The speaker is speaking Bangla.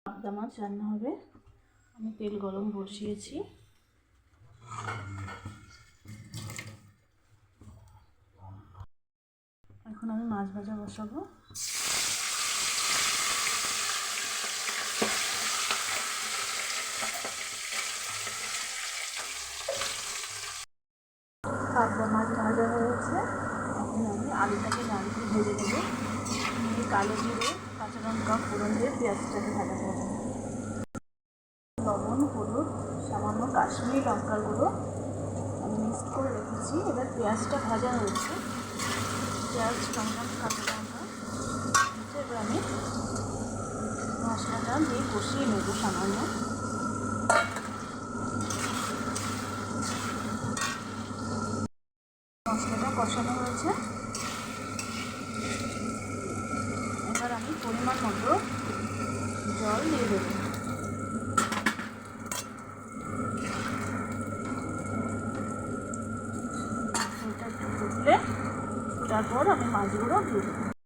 পাবদা মাছ রান্না হবে। আমি তেল গরম বসিয়েছি। এখন আমি মাছ ভাজা বসাবো। পাবদা মাছ ভাজা হয়েছে। এখন আমি আলুটাকে নাড়িয়ে ভেজে দেবো। কালো জিরে, কাঁচা লঙ্কা ফোড়ন দিয়ে পেঁয়াজটাকে ভাজা করবো। লবণ, হলুদ, সামান্য কাশ্মীরি লঙ্কার গুঁড়ো আমি মিক্স করে রেখেছি। এবার পেঁয়াজটা ভাজা হয়েছে, পেঁয়াজ, লঙ্কা, কাঁচা লঙ্কা এবার আমি মশলাটা দিয়ে কষিয়ে নেব সামান্য। মশলাটা কষানো হয়েছে, এবার আমি পরিমাণ মতো জল দিয়ে দেবো। ওটা একটু ফুটলে তারপর আমি মাছগুলো দিয়ে দেবো।